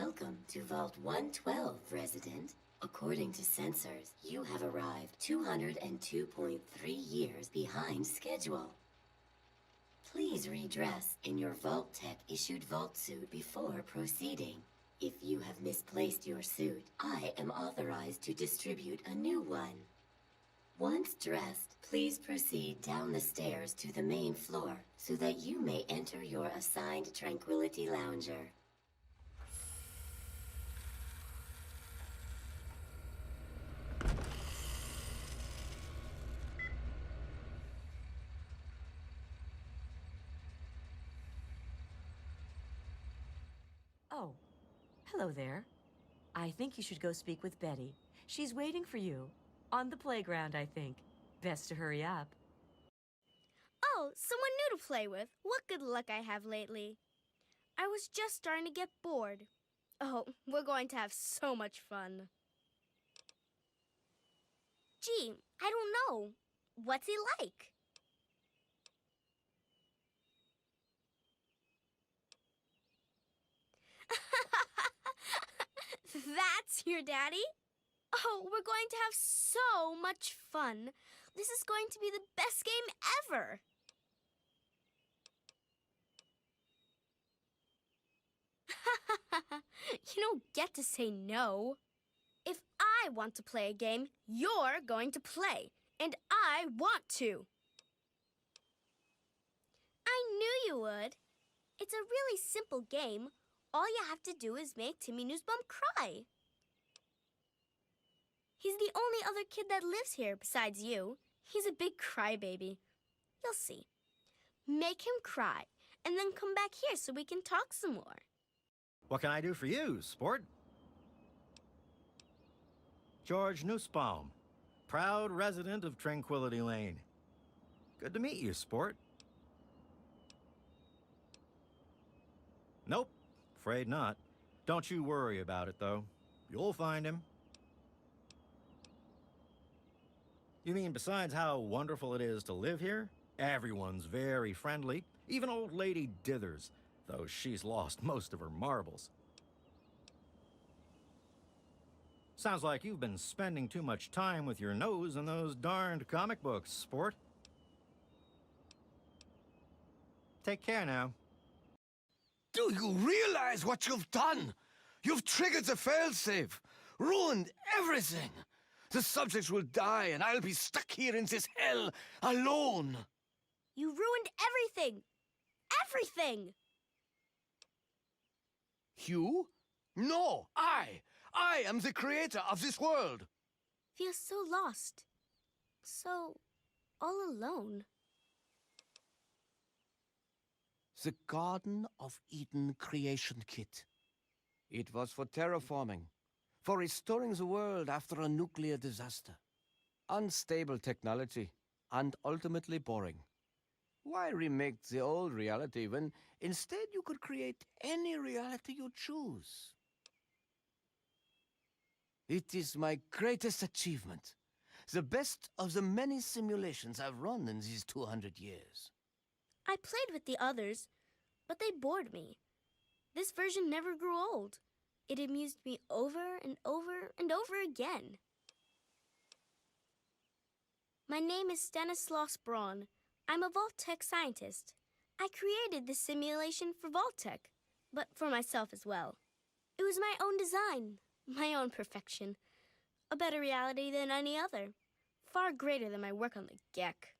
Welcome to Vault 112, resident. According to sensors, you have arrived 202.3 years behind schedule. Please redress in your Vault-Tec-issued Vault suit before proceeding. If you have misplaced your suit, I am authorized to distribute a new one. Once dressed, please proceed down the stairs to the main floor so that you may enter your assigned Tranquility Lounger. Oh, hello there. I think you should go speak with Betty. She's waiting for you. On the playground, I think. Best to hurry up. Oh, someone new to play with. What good luck I have lately. I was just starting to get bored. Oh, we're going to have so much fun. Gee, I don't know. What's he like? That's your daddy? Oh, we're going to have so much fun. This is going to be the best game ever. You don't get to say no. If I want to play a game, you're going to play. And I want to. I knew you would. It's a really simple game. All you have to do is make Timmy Newsbum cry. He's the only other kid that lives here besides you. He's a big crybaby. You'll see. Make him cry, and then come back here so we can talk some more. What can I do for you, sport? George Nussbaum, proud resident of Tranquility Lane. Good to meet you, sport. Nope, afraid not. Don't you worry about it, though. You'll find him. You mean besides how wonderful it is to live here? Everyone's very friendly, even old Lady Dithers, though she's lost most of her marbles. Sounds like you've been spending too much time with your nose in those darned comic books, sport. Take care now. Do you realize what you've done? You've triggered the failsafe, ruined everything. The subjects will die, and I'll be stuck here in this hell alone. You ruined everything. Everything. You? No, I am the creator of this world. Feels so lost. So all alone. The Garden of Eden creation kit. It was for terraforming, for restoring the world after a nuclear disaster. Unstable technology, and ultimately boring. Why remake the old reality when instead you could create any reality you choose? It is my greatest achievement. The best of the many simulations I've run in these 200 years. I played with the others, but they bored me. This version never grew old. It amused me over and over and over again. My name is Stanislaus Braun. I'm a Vault-Tec scientist. I created this simulation for Vault-Tec, but for myself as well. It was my own design, my own perfection. A better reality than any other. Far greater than my work on the Gek.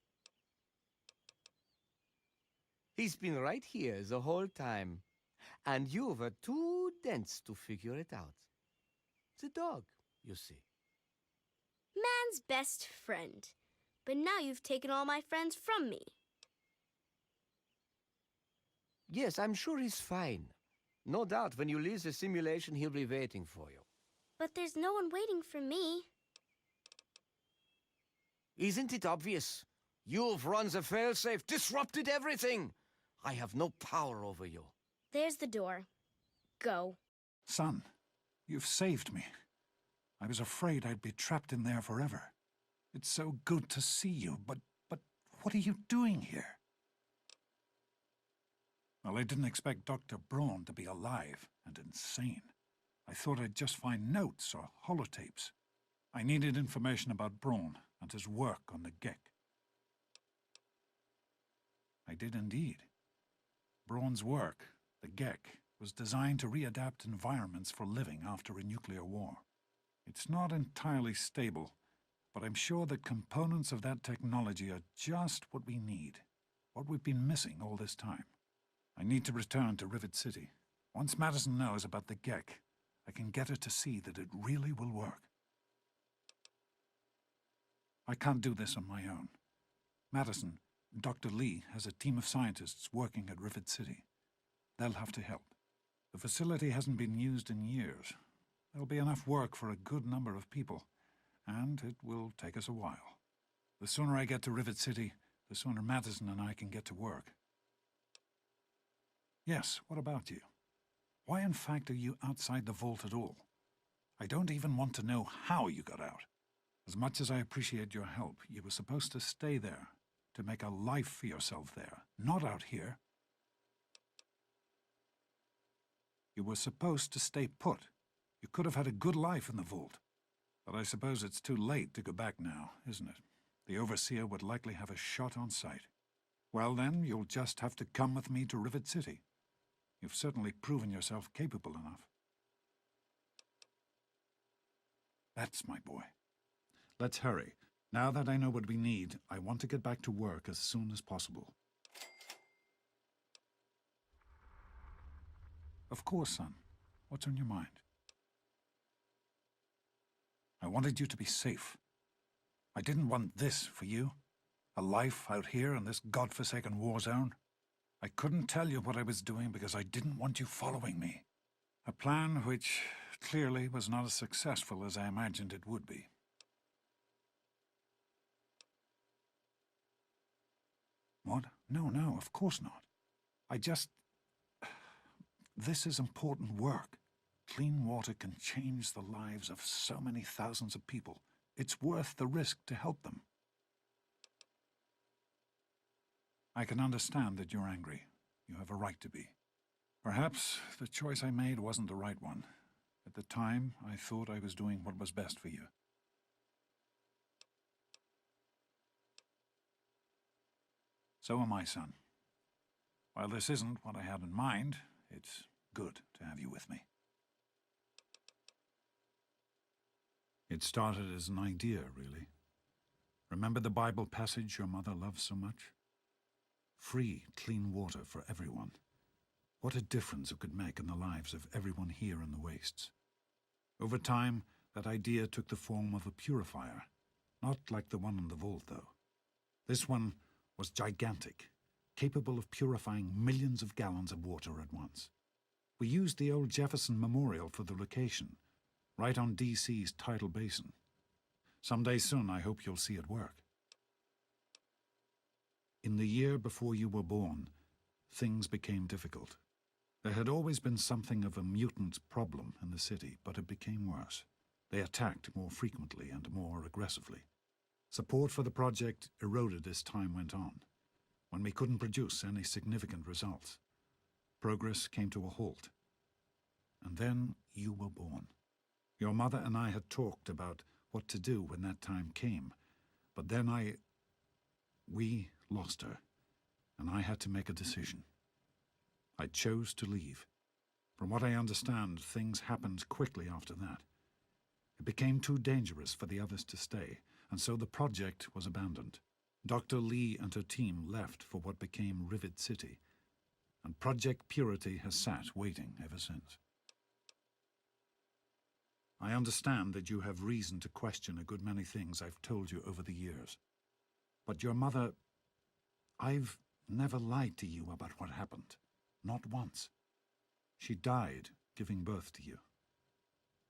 He's been right here the whole time. And you were too dense to figure it out. The dog, you see. Man's best friend. But now you've taken all my friends from me. Yes, I'm sure he's fine. No doubt when you leave the simulation, he'll be waiting for you. But there's no one waiting for me. Isn't it obvious? You've run the failsafe, disrupted everything. I have no power over you. There's the door. Go. Son, you've saved me. I was afraid I'd be trapped in there forever. It's so good to see you, but what are you doing here? Well, I didn't expect Dr. Braun to be alive and insane. I thought I'd just find notes or holotapes. I needed information about Braun and his work on the Gek. I did indeed. Braun's work, the Gek, was designed to readapt environments for living after a nuclear war. It's not entirely stable, but I'm sure that components of that technology are just what we need, what we've been missing all this time. I need to return to Rivet City. Once Madison knows about the Gek, I can get her to see that it really will work. I can't do this on my own. Madison, Dr. Lee, has a team of scientists working at Rivet City. They'll have to help. The facility hasn't been used in years. There'll be enough work for a good number of people, and it will take us a while. The sooner I get to Rivet City, the sooner Madison and I can get to work. Yes, what about you? Why, in fact, are you outside the vault at all? I don't even want to know how you got out. As much as I appreciate your help, you were supposed to stay there, to make a life for yourself there, not out here. You were supposed to stay put. You could have had a good life in the vault. But I suppose it's too late to go back now, isn't it? The Overseer would likely have a shot on sight. Well then, you'll just have to come with me to Rivet City. You've certainly proven yourself capable enough. That's my boy. Let's hurry. Now that I know what we need, I want to get back to work as soon as possible. Of course, son. What's on your mind? I wanted you to be safe. I didn't want this for you. A life out here in this godforsaken war zone. I couldn't tell you what I was doing because I didn't want you following me. A plan which clearly was not as successful as I imagined it would be. What? No, of course not. This is important work. Clean water can change the lives of so many thousands of people. It's worth the risk to help them. I can understand that you're angry. You have a right to be. Perhaps the choice I made wasn't the right one. At the time, I thought I was doing what was best for you. So am I, son. While this isn't what I had in mind, it's good to have you with me. It started as an idea, really. Remember the Bible passage your mother loved so much? Free, clean water for everyone. What a difference it could make in the lives of everyone here in the wastes. Over time, that idea took the form of a purifier. Not like the one in the vault, though. This one was gigantic, capable of purifying millions of gallons of water at once. We used the old Jefferson Memorial for the location, right on D.C.'s tidal basin. Someday soon, I hope you'll see it work. In the year before you were born, things became difficult. There had always been something of a mutant problem in the city, but it became worse. They attacked more frequently and more aggressively. Support for the project eroded as time went on. When we couldn't produce any significant results, progress came to a halt. And then you were born. Your mother and I had talked about what to do when that time came, but then we lost her, and I had to make a decision. I chose to leave. From what I understand, things happened quickly after that. It became too dangerous for the others to stay, and so the project was abandoned. Dr. Lee and her team left for what became Rivet City, and Project Purity has sat waiting ever since. I understand that you have reason to question a good many things I've told you over the years. But your mother... I've never lied to you about what happened. Not once. She died giving birth to you.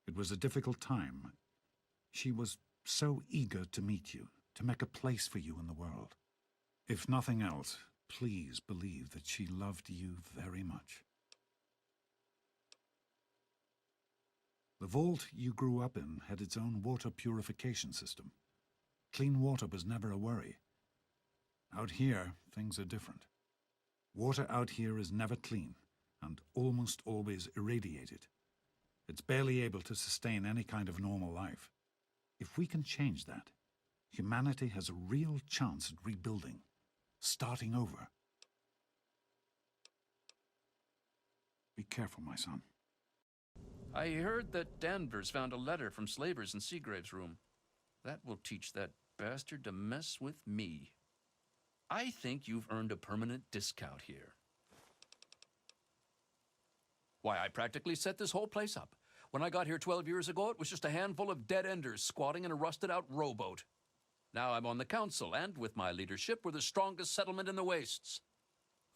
It was a difficult time. She was so eager to meet you, to make a place for you in the world. If nothing else, please believe that she loved you very much. The vault you grew up in had its own water purification system. Clean water was never a worry. Out here, things are different. Water out here is never clean, and almost always irradiated. It's barely able to sustain any kind of normal life. If we can change that, humanity has a real chance at rebuilding, starting over. Be careful, my son. I heard that Danvers found a letter from Slavers in Seagrave's room. That will teach that bastard to mess with me. I think you've earned a permanent discount here. Why, I practically set this whole place up. When I got here 12 years ago, it was just a handful of dead-enders squatting in a rusted-out rowboat. Now I'm on the council, and with my leadership, we're the strongest settlement in the wastes.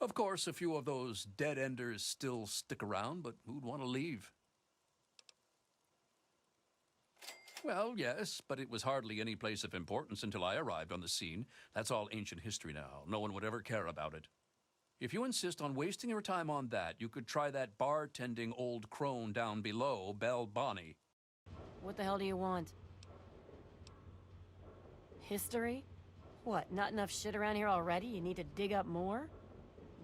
Of course, a few of those dead-enders still stick around, but who'd want to leave? Well, yes, but it was hardly any place of importance until I arrived on the scene. That's all ancient history now. No one would ever care about it. If you insist on wasting your time on that, you could try that bartending old crone down below, Belle Bonnie. What the hell do you want? History? What, not enough shit around here already? You need to dig up more?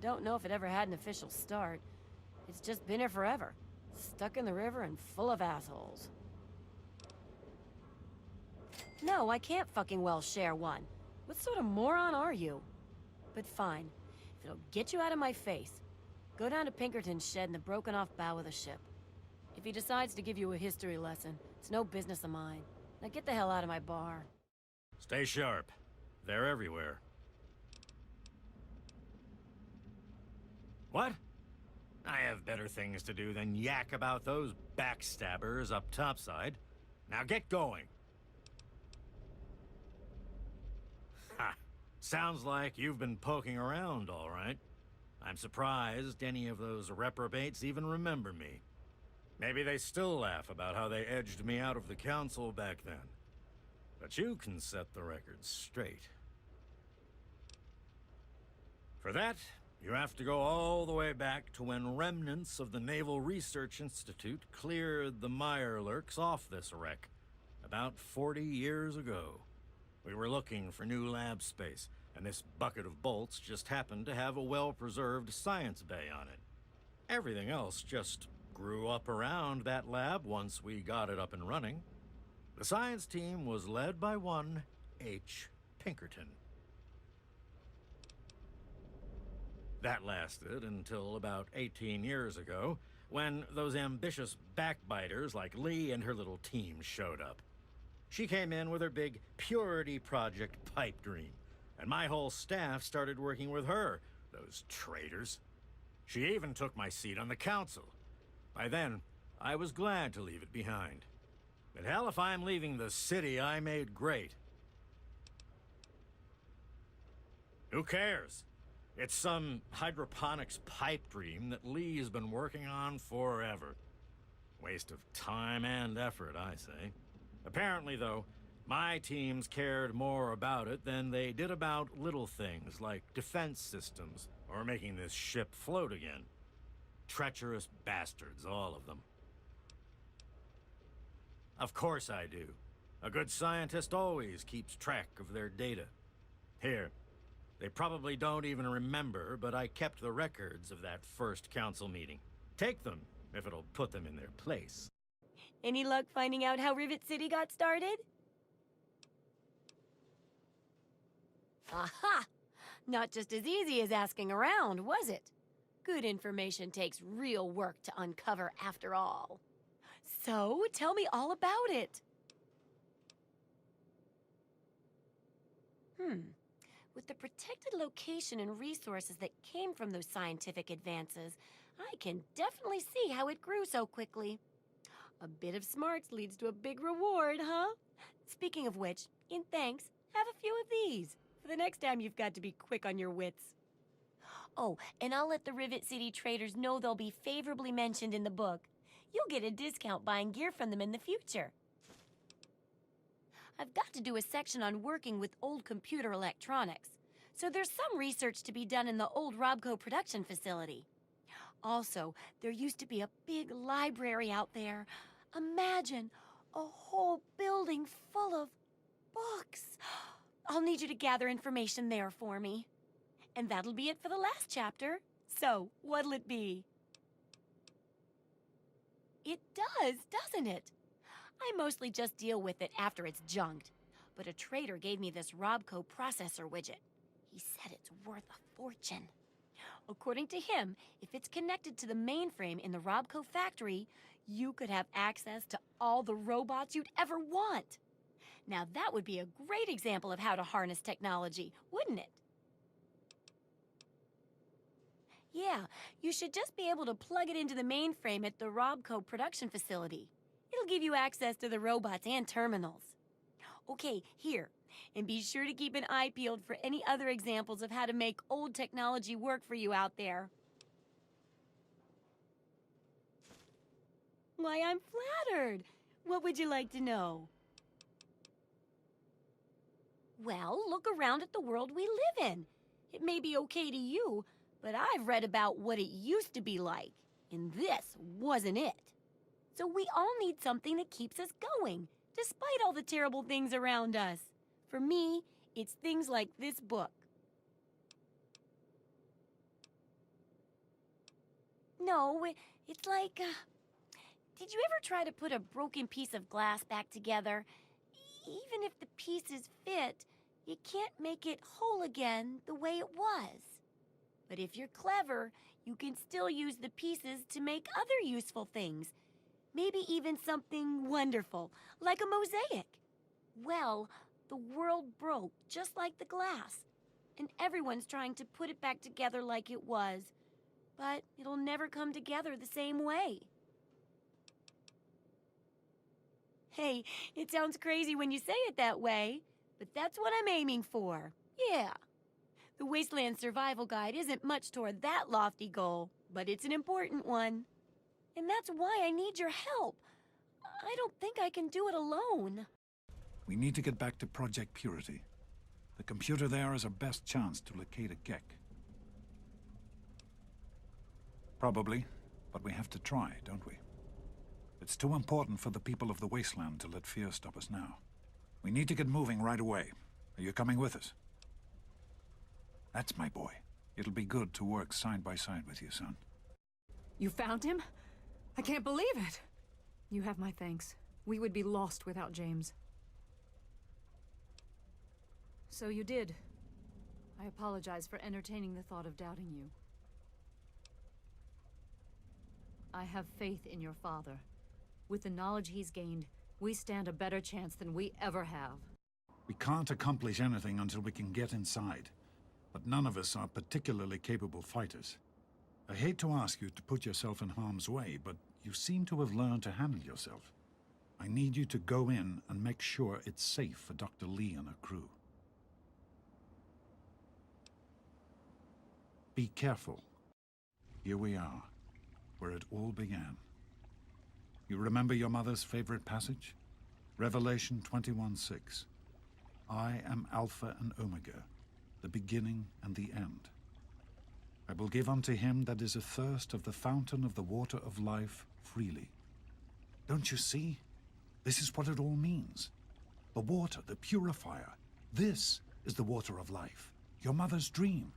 Don't know if it ever had an official start. It's just been here forever. Stuck in the river and full of assholes. No, I can't fucking well share one. What sort of moron are you? But fine. If it'll get you out of my face, go down to Pinkerton's shed in the broken-off bow of the ship. If he decides to give you a history lesson, it's no business of mine. Now get the hell out of my bar. Stay sharp. They're everywhere. What? I have better things to do than yak about those backstabbers up topside. Now get going. Ha! Sounds like you've been poking around, all right. I'm surprised any of those reprobates even remember me. Maybe they still laugh about how they edged me out of the council back then. But you can set the record straight. For that, you have to go all the way back to when remnants of the Naval Research Institute cleared the Mirelurks off this wreck, about 40 years ago. We were looking for new lab space, and this bucket of bolts just happened to have a well-preserved science bay on it. Everything else just grew up around that lab once we got it up and running. The science team was led by one H. Pinkerton. That lasted until about 18 years ago, when those ambitious backbiters like Lee and her little team showed up. She came in with her big purity project pipe dream, and my whole staff started working with her, those traitors. She even took my seat on the council. By then, I was glad to leave it behind. But hell if I'm leaving the city I made great. Who cares? It's some hydroponics pipe dream that Lee's been working on forever. Waste of time and effort, I say. Apparently, though, my teams cared more about it than they did about little things like defense systems or making this ship float again. Treacherous bastards, all of them. Of course I do. A good scientist always keeps track of their data. Here, they probably don't even remember, but I kept the records of that first council meeting. Take them, if it'll put them in their place. Any luck finding out how Rivet City got started? Aha! Not just as easy as asking around, was it? Good information takes real work to uncover after all. So, tell me all about it. With the protected location and resources that came from those scientific advances, I can definitely see how it grew so quickly. A bit of smarts leads to a big reward, huh? Speaking of which, in thanks, have a few of these for the next time you've got to be quick on your wits. Oh, and I'll let the Rivet City traders know they'll be favorably mentioned in the book. You'll get a discount buying gear from them in the future. I've got to do a section on working with old computer electronics, so there's some research to be done in the old Robco production facility. Also, there used to be a big library out there. Imagine a whole building full of books. I'll need you to gather information there for me. And that'll be it for the last chapter. So, what'll it be? It does, doesn't it? I mostly just deal with it after it's junked. But a trader gave me this Robco processor widget. He said it's worth a fortune. According to him, if it's connected to the mainframe in the Robco factory, you could have access to all the robots you'd ever want. Now that would be a great example of how to harness technology, wouldn't it? Yeah, you should just be able to plug it into the mainframe at the Robco production facility. It'll give you access to the robots and terminals. Okay, here. And be sure to keep an eye peeled for any other examples of how to make old technology work for you out there. Why, I'm flattered. What would you like to know? Well, look around at the world we live in. It may be okay to you, but I've read about what it used to be like, and this wasn't it. So we all need something that keeps us going, despite all the terrible things around us. For me, it's things like this book. No, it's like, did you ever try to put a broken piece of glass back together? Even if the pieces fit, you can't make it whole again the way it was. But if you're clever, you can still use the pieces to make other useful things. Maybe even something wonderful, like a mosaic. Well, the world broke just like the glass, and everyone's trying to put it back together like it was. But it'll never come together the same way. Hey, it sounds crazy when you say it that way, but that's what I'm aiming for. Yeah. The Wasteland Survival Guide isn't much toward that lofty goal, but it's an important one. And that's why I need your help. I don't think I can do it alone. We need to get back to Project Purity. The computer there is our best chance to locate a Gek. Probably, but we have to try, don't we? It's too important for the people of the Wasteland to let fear stop us now. We need to get moving right away. Are you coming with us? That's my boy. It'll be good to work side by side with you, son. You found him? I can't believe it! You have my thanks. We would be lost without James. So you did. I apologize for entertaining the thought of doubting you. I have faith in your father. With the knowledge he's gained, we stand a better chance than we ever have. We can't accomplish anything until we can get inside. But none of us are particularly capable fighters. I hate to ask you to put yourself in harm's way, but you seem to have learned to handle yourself. I need you to go in and make sure it's safe for Dr. Lee and her crew. Be careful. Here we are, where it all began. You remember your mother's favorite passage? Revelation 21:6. I am Alpha and Omega, the beginning and the end. I will give unto him that is athirst of the fountain of the water of life freely. Don't you see? This is what it all means. The water, the purifier. This is the water of life. Your mother's dream.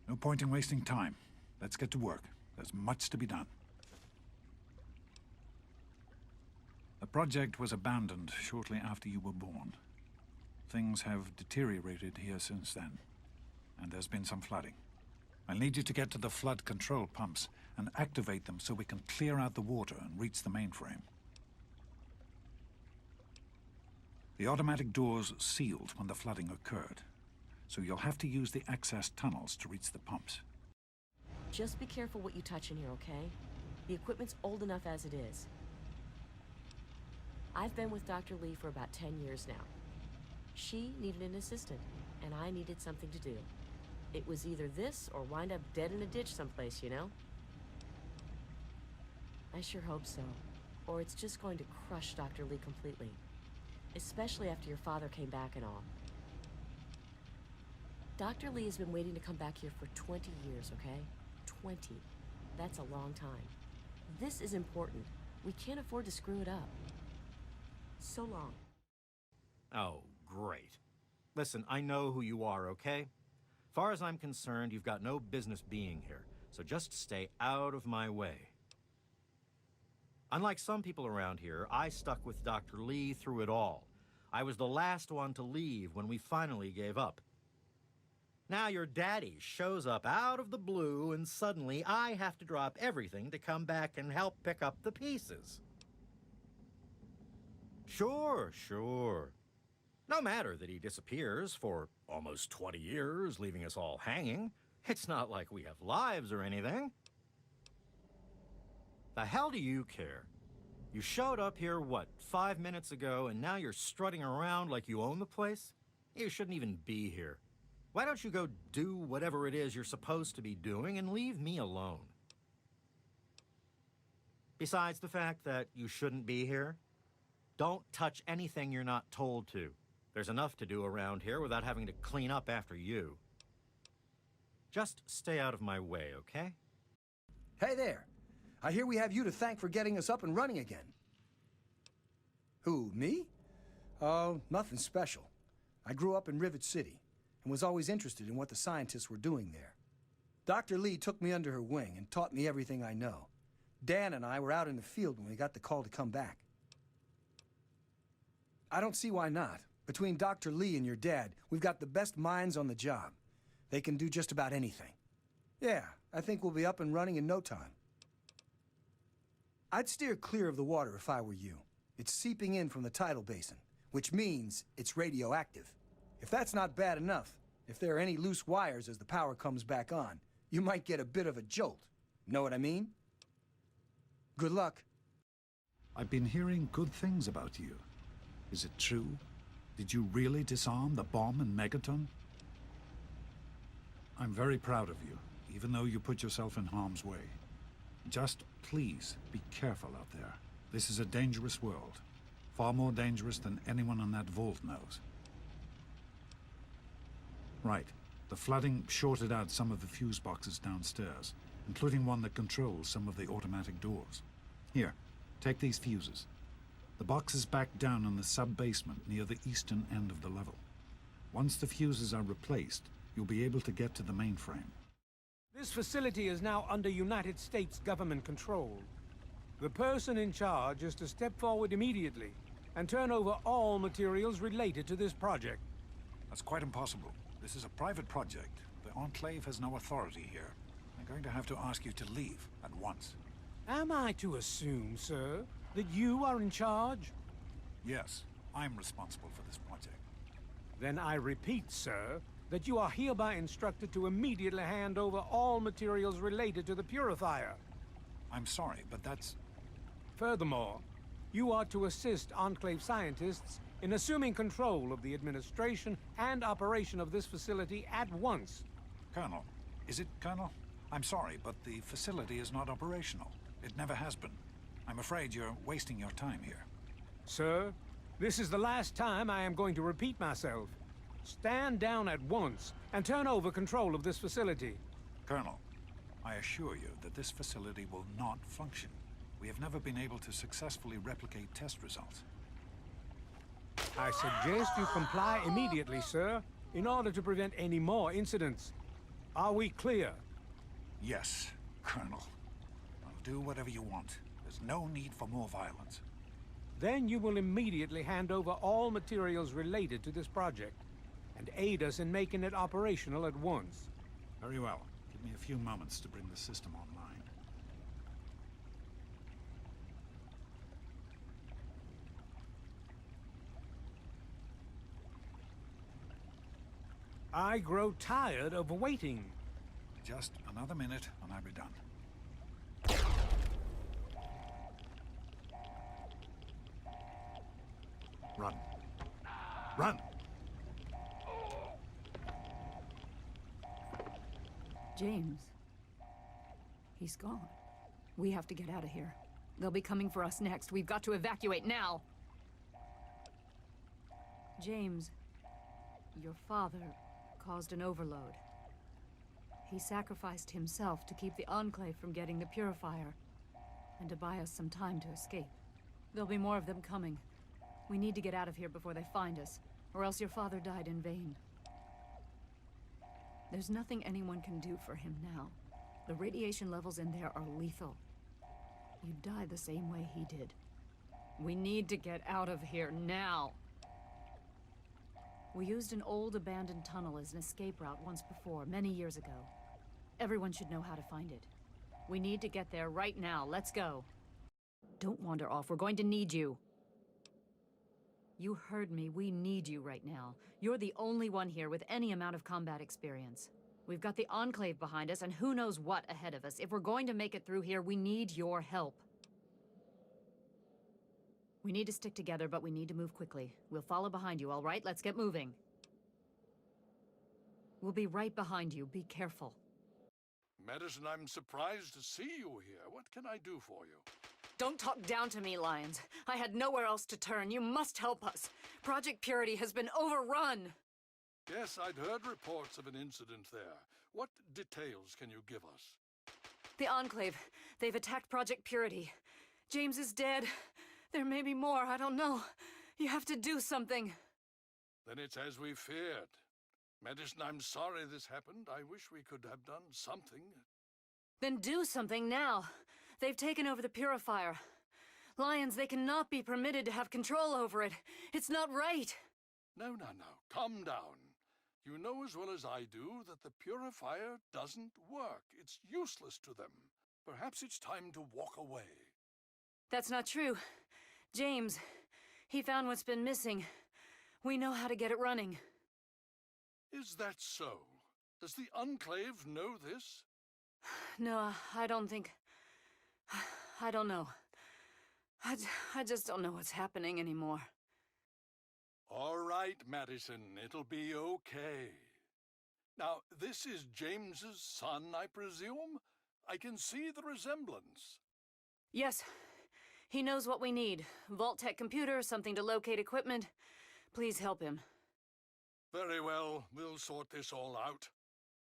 No point in wasting time. Let's get to work. There's much to be done. The project was abandoned shortly after you were born. Things have deteriorated here since then, and there's been some flooding. I'll need you to get to the flood control pumps and activate them so we can clear out the water and reach the mainframe. The automatic doors sealed when the flooding occurred, so you'll have to use the access tunnels to reach the pumps. Just be careful what you touch in here, okay? The equipment's old enough as it is. I've been with Dr. Lee for about 10 years now. She needed an assistant, and I needed something to do. It was either this or wind up dead in a ditch someplace, you know? I sure hope so. Or it's just going to crush Dr. Lee completely. Especially after your father came back and all. Dr. Lee has been waiting to come back here for 20 years, okay? 20. That's a long time. This is important. We can't afford to screw it up. So long. Oh, great. Listen, I know who you are, okay? Far as I'm concerned, you've got no business being here, so just stay out of my way. Unlike some people around here, I stuck with Dr. Lee through it all. I was the last one to leave when we finally gave up. Now your daddy shows up out of the blue, and suddenly I have to drop everything to come back and help pick up the pieces. Sure. No matter that he disappears for almost 20 years, leaving us all hanging. It's not like we have lives or anything. The hell do you care? You showed up here, what, 5 minutes ago, and now you're strutting around like you own the place? You shouldn't even be here. Why don't you go do whatever it is you're supposed to be doing and leave me alone? Besides the fact that you shouldn't be here, don't touch anything you're not told to. There's enough to do around here without having to clean up after you. Just stay out of my way, okay? Hey there. I hear we have you to thank for getting us up and running again. Who, me? Oh, nothing special. I grew up in Rivet City and was always interested in what the scientists were doing there. Dr. Lee took me under her wing and taught me everything I know. Dan and I were out in the field when we got the call to come back. I don't see why not. Between Dr. Lee and your dad, we've got the best minds on the job. They can do just about anything. Yeah, I think we'll be up and running in no time. I'd steer clear of the water if I were you. It's seeping in from the tidal basin, which means it's radioactive. If that's not bad enough, if there are any loose wires as the power comes back on, you might get a bit of a jolt. Know what I mean? Good luck. I've been hearing good things about you. Is it true? Did you really disarm the bomb in Megaton? I'm very proud of you, even though you put yourself in harm's way. Just please be careful out there. This is a dangerous world. Far more dangerous than anyone in that vault knows. Right. The flooding shorted out some of the fuse boxes downstairs, including one that controls some of the automatic doors. Here, take these fuses. The box is back down in the sub-basement near the eastern end of the level. Once the fuses are replaced, you'll be able to get to the mainframe. This facility is now under United States government control. The person in charge is to step forward immediately and turn over all materials related to this project. That's quite impossible. This is a private project. The Enclave has no authority here. I'm going to have to ask you to leave at once. Am I to assume, sir, that you are in charge? Yes, I'm responsible for this project. Then I repeat, sir, that you are hereby instructed to immediately hand over all materials related to the purifier. I'm sorry, but that's... Furthermore, you are to assist Enclave scientists in assuming control of the administration and operation of this facility at once. Colonel. Is it, Colonel? I'm sorry, but the facility is not operational. It never has been. I'm afraid you're wasting your time here. Sir, this is the last time I am going to repeat myself. Stand down at once and turn over control of this facility. Colonel, I assure you that this facility will not function. We have never been able to successfully replicate test results. I suggest you comply immediately, sir, in order to prevent any more incidents. Are we clear? Yes, Colonel. I'll do whatever you want. There's no need for more violence. Then you will immediately hand over all materials related to this project and aid us in making it operational at once. Very well. Give me a few moments to bring the system online. I grow tired of waiting. Just another minute and I'll be done. Run. Run! James. He's gone. We have to get out of here. They'll be coming for us next. We've got to evacuate now. James, your father caused an overload. He sacrificed himself to keep the Enclave from getting the purifier and to buy us some time to escape. There'll be more of them coming. We need to get out of here before they find us, or else your father died in vain. There's nothing anyone can do for him now. The radiation levels in there are lethal. You'd die the same way he did. We need to get out of here now. We used an old abandoned tunnel as an escape route once before, many years ago. Everyone should know how to find it. We need to get there right now. Let's go. Don't wander off. We're going to need you. You heard me. We need you right now. You're the only one here with any amount of combat experience. We've got the Enclave behind us, and who knows what ahead of us. If we're going to make it through here, we need your help. We need to stick together, but we need to move quickly. We'll follow behind you, all right? Let's get moving. We'll be right behind you. Be careful. Madison, I'm surprised to see you here. What can I do for you? Don't talk down to me, Lyons. I had nowhere else to turn. You must help us. Project Purity has been overrun. Yes, I'd heard reports of an incident there. What details can you give us? The Enclave. They've attacked Project Purity. James is dead. There may be more. I don't know. You have to do something. Then it's as we feared. Madison, I'm sorry this happened. I wish we could have done something. Then do something now. They've taken over the Purifier. Lyons, they cannot be permitted to have control over it. It's not right. No. Calm down. You know as well as I do that the Purifier doesn't work. It's useless to them. Perhaps it's time to walk away. That's not true. James, he found what's been missing. We know how to get it running. Is that so? Does the Enclave know this? No, I don't think... I don't know. I just don't know what's happening anymore. All right, Madison, it'll be okay. Now, this is James's son, I presume? I can see the resemblance. Yes. He knows what we need. Vault-Tec computer, something to locate equipment. Please help him. Very well, we'll sort this all out.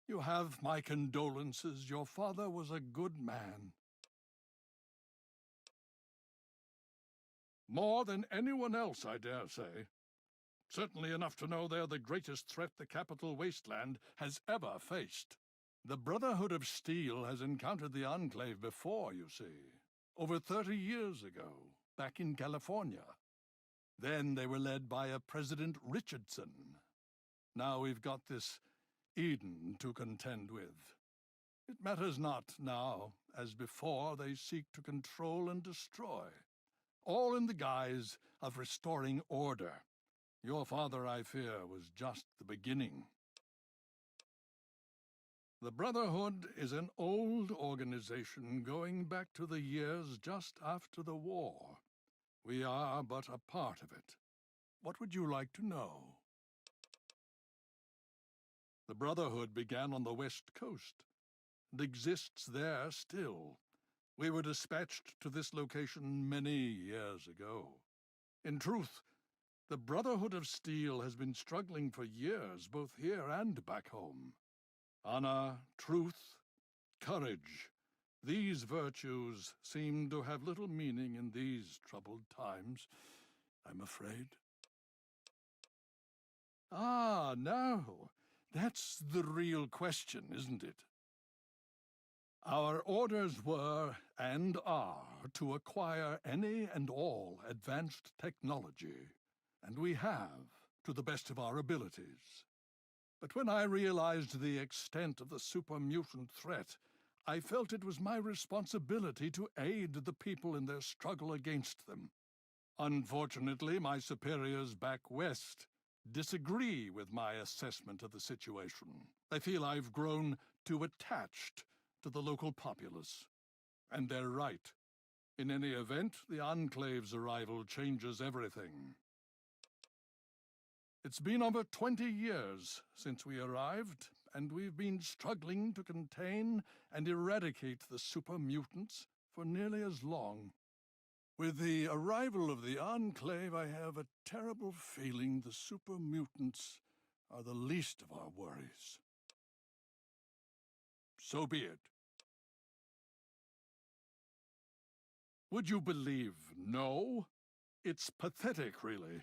You have my condolences. Your father was a good man. More than anyone else, I dare say. Certainly enough to know they're the greatest threat the Capital Wasteland has ever faced. The Brotherhood of Steel has encountered the Enclave before, you see. Over 30 years ago, back in California. Then they were led by a President Richardson. Now we've got this Eden to contend with. It matters not now, as before they seek to control and destroy. All in the guise of restoring order. Your father, I fear, was just the beginning. The Brotherhood is an old organization going back to the years just after the war. We are but a part of it. What would you like to know? The Brotherhood began on the West Coast and exists there still. We were dispatched to this location many years ago. In truth, the Brotherhood of Steel has been struggling for years, both here and back home. Honor, truth, courage. These virtues seem to have little meaning in these troubled times, I'm afraid. Ah, no. That's the real question, isn't it? Our orders were, and are, to acquire any and all advanced technology, and we have, to the best of our abilities. But when I realized the extent of the super-mutant threat, I felt it was my responsibility to aid the people in their struggle against them. Unfortunately, my superiors back west disagree with my assessment of the situation. They feel I've grown too attached to the local populace. And they're right. In any event, the Enclave's arrival changes everything. It's been over 20 years since we arrived, and we've been struggling to contain and eradicate the super-mutants for nearly as long. With the arrival of the Enclave, I have a terrible feeling the super-mutants are the least of our worries. So be it. Would you believe no? It's pathetic, really,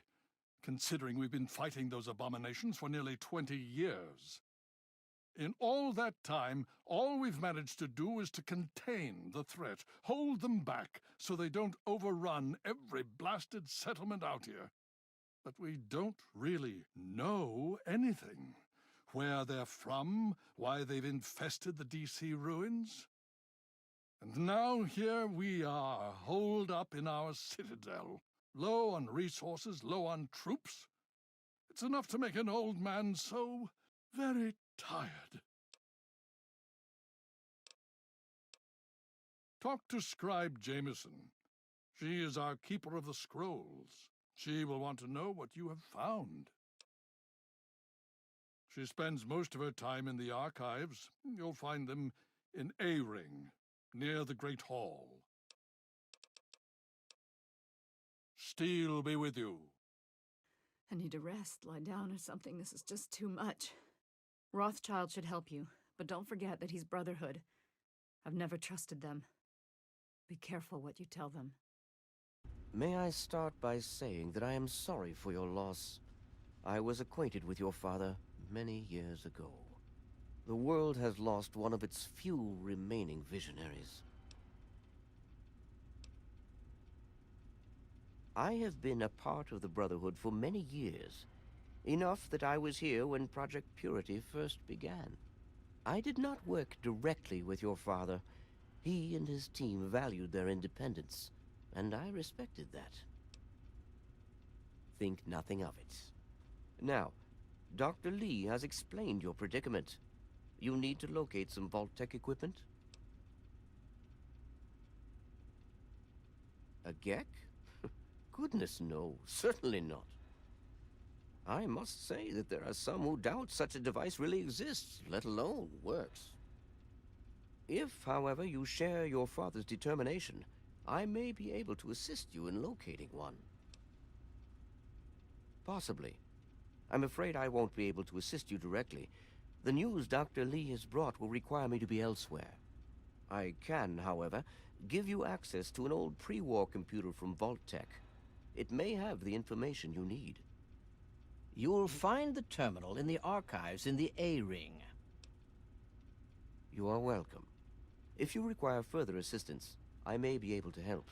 considering we've been fighting those abominations for nearly 20 years. In all that time, all we've managed to do is to contain the threat, hold them back so they don't overrun every blasted settlement out here. But we don't really know anything. Where they're from, why they've infested the DC ruins. And now here we are, holed up in our citadel, low on resources, low on troops. It's enough to make an old man so very tired. Talk to Scribe Jameson. She is our keeper of the scrolls. She will want to know what you have found. She spends most of her time in the archives. You'll find them in A-Ring, near the Great Hall. Steel be with you. I need a rest, lie down or something. This is just too much. Rothschild should help you, but don't forget that he's Brotherhood. I've never trusted them. Be careful what you tell them. May I start by saying that I am sorry for your loss. I was acquainted with your father many years ago. The world has lost one of its few remaining visionaries. I have been a part of the Brotherhood for many years, enough that I was here when Project Purity first began. I did not work directly with your father. He and his team valued their independence, and I respected that. Think nothing of it. Now, Dr. Lee has explained your predicament. You need to locate some Vault-Tec equipment? A Gek? Goodness no, certainly not. I must say that there are some who doubt such a device really exists, let alone works. If, however, you share your father's determination, I may be able to assist you in locating one. Possibly. I'm afraid I won't be able to assist you directly. The news Dr. Lee has brought will require me to be elsewhere. I can, however, give you access to an old pre-war computer from Vault-Tec. It may have the information you need. You'll find the terminal in the archives in the A-Ring. You are welcome. If you require further assistance, I may be able to help.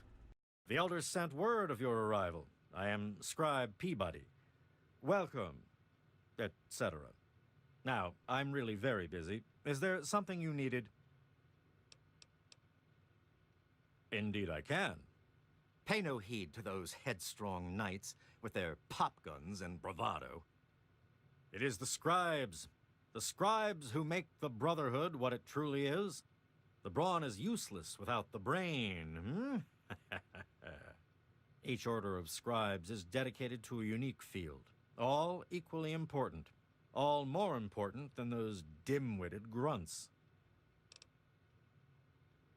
The Elders sent word of your arrival. I am Scribe Peabody. Welcome, etc. Now, I'm really very busy. Is there something you needed? Indeed I can. Pay no heed to those headstrong knights with their pop guns and bravado. It is the scribes who make the Brotherhood what it truly is. The brawn is useless without the brain, Each order of scribes is dedicated to a unique field, all equally important, all more important than those dim-witted grunts.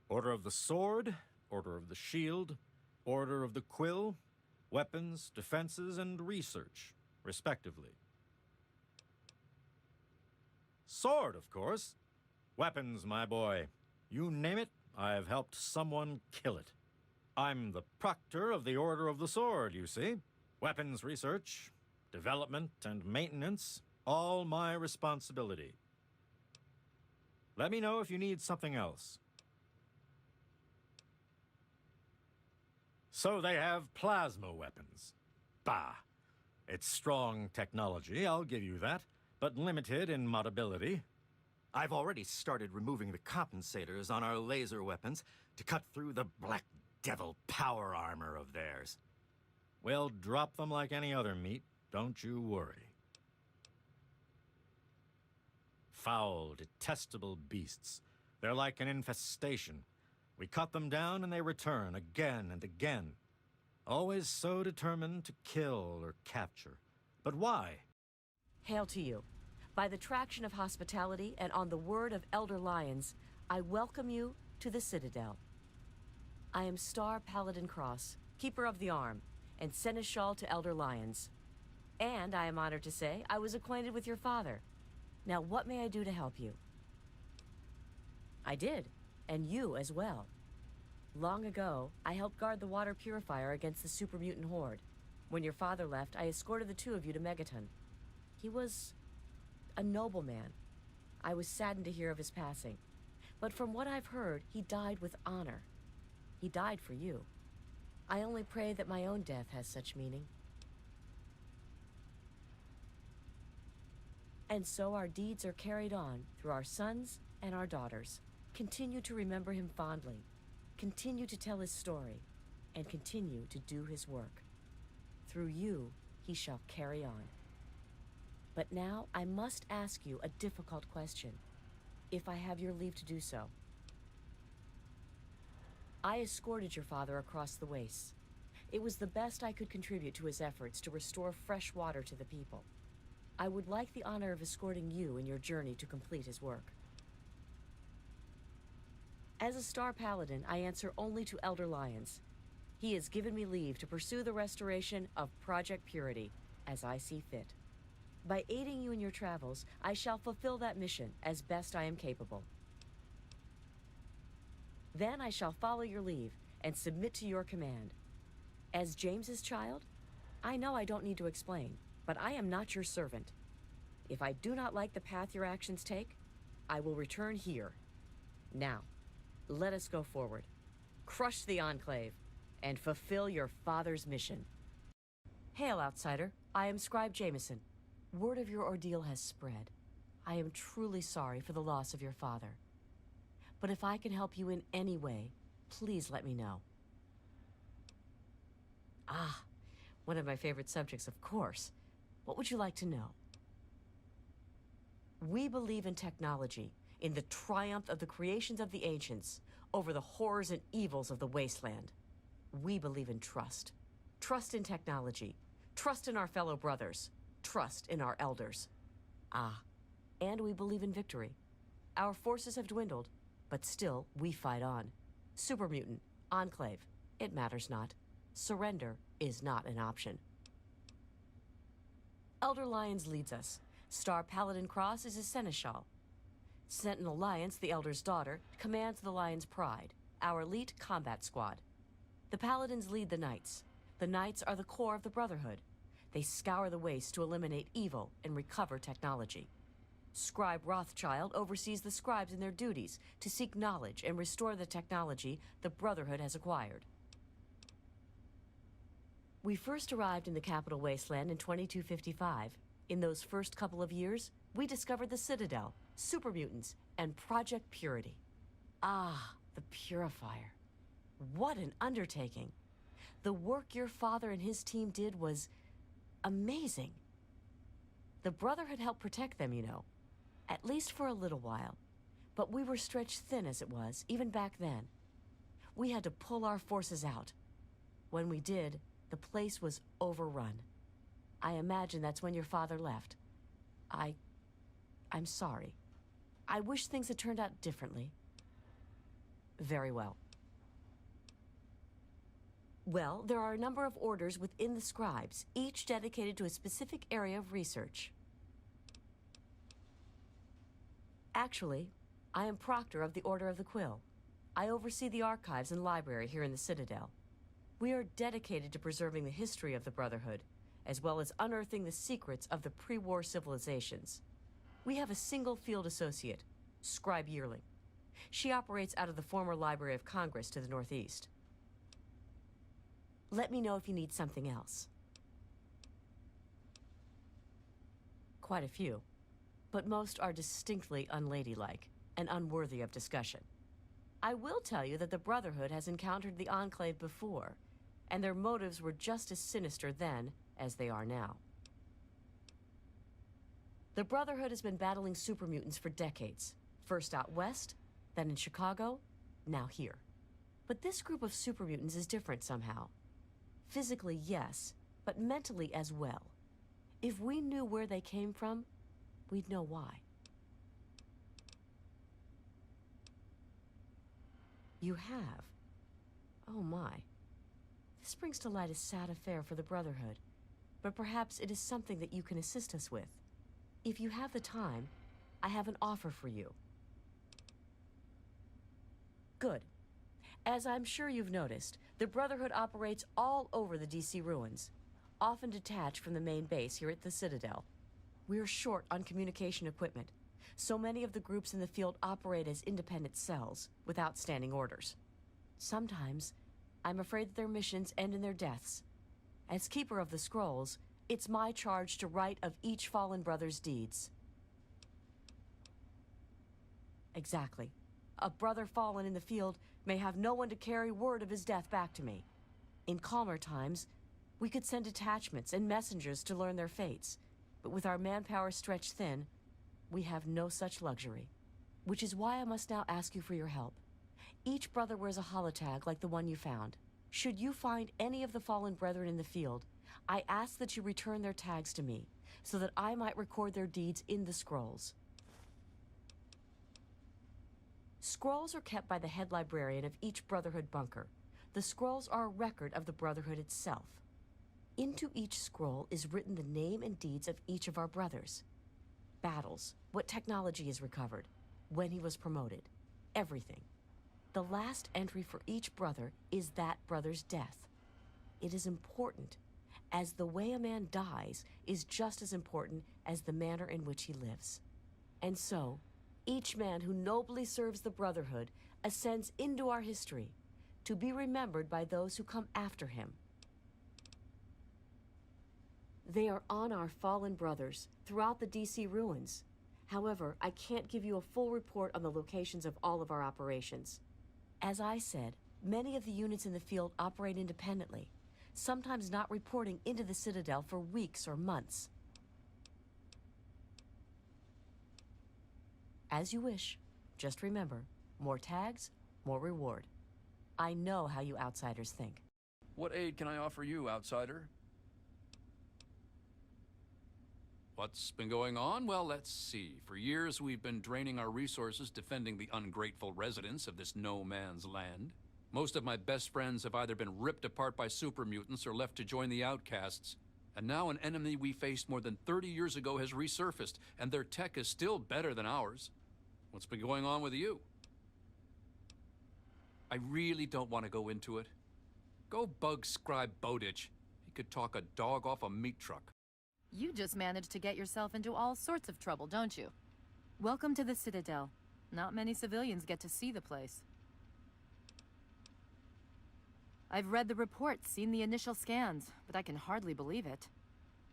Order of the Sword, Order of the Shield, Order of the Quill, weapons, defenses, and research, respectively. Sword, of course. Weapons, my boy. You name it, I've helped someone kill it. I'm the proctor of the Order of the Sword, you see. Weapons research, development, and maintenance, all my responsibility. Let me know if you need something else. So they have plasma weapons. Bah! It's strong technology, I'll give you that, but limited in modability. I've already started removing the compensators on our laser weapons to cut through the Black Devil power armor of theirs. We'll drop them like any other meat, don't you worry. Foul, detestable beasts. They're like an infestation. We cut them down and they return again and again. Always so determined to kill or capture. But why? Hail to you. By the traction of hospitality and on the word of Elder Lyons, I welcome you to the Citadel. I am Star Paladin Cross, Keeper of the Arm, and Seneschal to Elder Lyons. And I am honored to say I was acquainted with your father. Now, what may I do to help you? I did, and you as well. Long ago, I helped guard the water purifier against the super mutant horde. When your father left, I escorted the two of you to Megaton. He was a noble man. I was saddened to hear of his passing. But from what I've heard, he died with honor. He died for you. I only pray that my own death has such meaning. And so our deeds are carried on through our sons and our daughters. Continue to remember him fondly. Continue to tell his story. And continue to do his work. Through you, he shall carry on. But now I must ask you a difficult question, if I have your leave to do so. I escorted your father across the wastes. It was the best I could contribute to his efforts to restore fresh water to the people. I would like the honor of escorting you in your journey to complete his work. As a Star Paladin, I answer only to Elder Lyons. He has given me leave to pursue the restoration of Project Purity as I see fit. By aiding you in your travels, I shall fulfill that mission as best I am capable. Then I shall follow your leave and submit to your command. As James's child, I know I don't need to explain, but I am not your servant. If I do not like the path your actions take, I will return here. Now, let us go forward, crush the Enclave, and fulfill your father's mission. Hail, outsider. I am Scribe Jameson. Word of your ordeal has spread. I am truly sorry for the loss of your father. But if I can help you in any way, please let me know. Ah, one of my favorite subjects, of course. What would you like to know? We believe in technology, in the triumph of the creations of the ancients over the horrors and evils of the wasteland. We believe in trust. Trust in technology. Trust in our fellow brothers. Trust in our elders. Ah, and we believe in victory. Our forces have dwindled, but still we fight on. Super Mutant, Enclave, it matters not. Surrender is not an option. Elder Lyons leads us. Star Paladin Cross is his seneschal. Sentinel Lyons, the Elder's daughter, commands the Lion's Pride, our elite combat squad. The Paladins lead the Knights. The Knights are the core of the Brotherhood. They scour the waste to eliminate evil and recover technology. Scribe Rothschild oversees the scribes in their duties to seek knowledge and restore the technology the Brotherhood has acquired. We first arrived in the capital wasteland in 2255. In those first couple of years, we discovered the Citadel, Super Mutants, and Project Purity. Ah, the Purifier. What an undertaking. The work your father and his team did was amazing. The Brotherhood helped protect them, you know, at least for a little while. But we were stretched thin as it was, even back then. We had to pull our forces out. When we did, the place was overrun. I imagine that's when your father left. I'm sorry. I wish things had turned out differently. Very well. Well, there are a number of orders within the scribes, each dedicated to a specific area of research. Actually, I am Proctor of the Order of the Quill. I oversee the archives and library here in the Citadel. We are dedicated to preserving the history of the Brotherhood, as well as unearthing the secrets of the pre-war civilizations. We have a single field associate, Scribe Yearling. She operates out of the former Library of Congress to the northeast. Let me know if you need something else. Quite a few, but most are distinctly unladylike and unworthy of discussion. I will tell you that the Brotherhood has encountered the Enclave before, and their motives were just as sinister then as they are now. The Brotherhood has been battling super mutants for decades, first out west, then in Chicago, now here. But this group of super mutants is different somehow. Physically, yes, but mentally as well. If we knew where they came from, we'd know why. You have? Oh my. This brings to light a sad affair for the Brotherhood, but perhaps it is something that you can assist us with. If you have the time, I have an offer for you. Good. As I'm sure you've noticed, the Brotherhood operates all over the DC ruins, often detached from the main base here at the Citadel. We're short on communication equipment, So many of the groups in the field operate as independent cells, without standing orders. Sometimes, I'm afraid that their missions end in their deaths. As Keeper of the Scrolls, it's my charge to write of each fallen brother's deeds. Exactly. A brother fallen in the field may have no one to carry word of his death back to me. In calmer times, we could send detachments and messengers to learn their fates. But with our manpower stretched thin, we have no such luxury. Which is why I must now ask you for your help. Each brother wears a holotag like the one you found. Should you find any of the fallen brethren in the field, I ask that you return their tags to me, so that I might record their deeds in the scrolls. Scrolls are kept by the head librarian of each Brotherhood bunker. The scrolls are a record of the Brotherhood itself. Into each scroll is written the name and deeds of each of our brothers. Battles, what technology is recovered, when he was promoted, everything. The last entry for each brother is that brother's death. It is important, as the way a man dies is just as important as the manner in which he lives. And so, each man who nobly serves the Brotherhood ascends into our history, to be remembered by those who come after him. They are on our fallen brothers throughout the DC ruins. However, I can't give you a full report on the locations of all of our operations. As I said, many of the units in the field operate independently, sometimes not reporting into the Citadel for weeks or months. As you wish. Just remember, more tags, more reward. I know how you outsiders think. What aid can I offer you, outsider? What's been going on? Well, let's see. For years, we've been draining our resources defending the ungrateful residents of this no-man's land. Most of my best friends have either been ripped apart by super mutants or left to join the outcasts. And now an enemy we faced more than 30 years ago has resurfaced, and their tech is still better than ours. What's been going on with you? I really don't want to go into it. Go bug Scribe Bowditch. He could talk a dog off a meat truck. You just managed to get yourself into all sorts of trouble, don't you? Welcome to the Citadel. Not many civilians get to see the place. I've read the reports, seen the initial scans, but I can hardly believe it.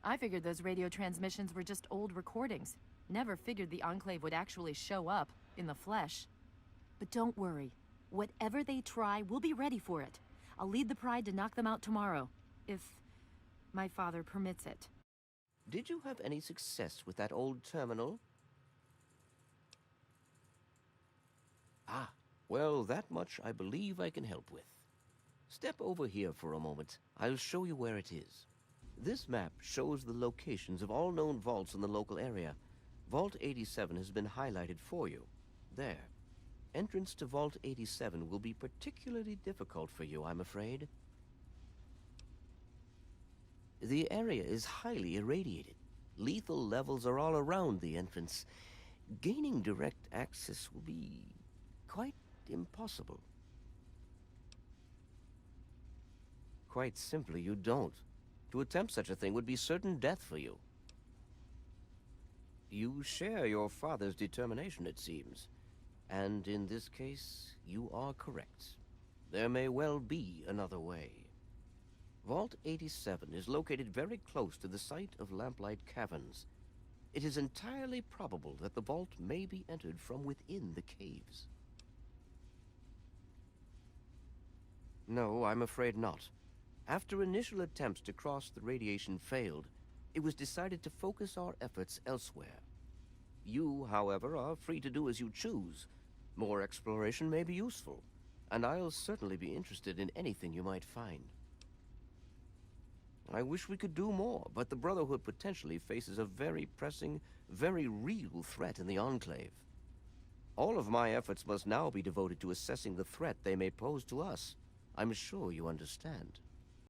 I figured those radio transmissions were just old recordings. Never figured the Enclave would actually show up, in the flesh. But don't worry. Whatever they try, we'll be ready for it. I'll lead the Pride to knock them out tomorrow, if my father permits it. Did you have any success with that old terminal? Ah, well, that much I believe I can help with. Step over here for a moment. I'll show you where it is. This map shows the locations of all known vaults in the local area. Vault 87 has been highlighted for you. There. Entrance to Vault 87 will be particularly difficult for you, I'm afraid. The area is highly irradiated. Lethal levels are all around the entrance. Gaining direct access will be quite impossible. Quite simply, you don't. To attempt such a thing would be certain death for you. You share your father's determination, it seems. And in this case, you are correct. There may well be another way. Vault 87 is located very close to the site of Lamplight Caverns. It is entirely probable that the vault may be entered from within the caves. No, I'm afraid not. After initial attempts to cross the radiation failed, it was decided to focus our efforts elsewhere. You, however, are free to do as you choose. More exploration may be useful, and I'll certainly be interested in anything you might find. I wish we could do more, but the Brotherhood potentially faces a very pressing, very real threat in the Enclave. All of my efforts must now be devoted to assessing the threat they may pose to us. I'm sure you understand.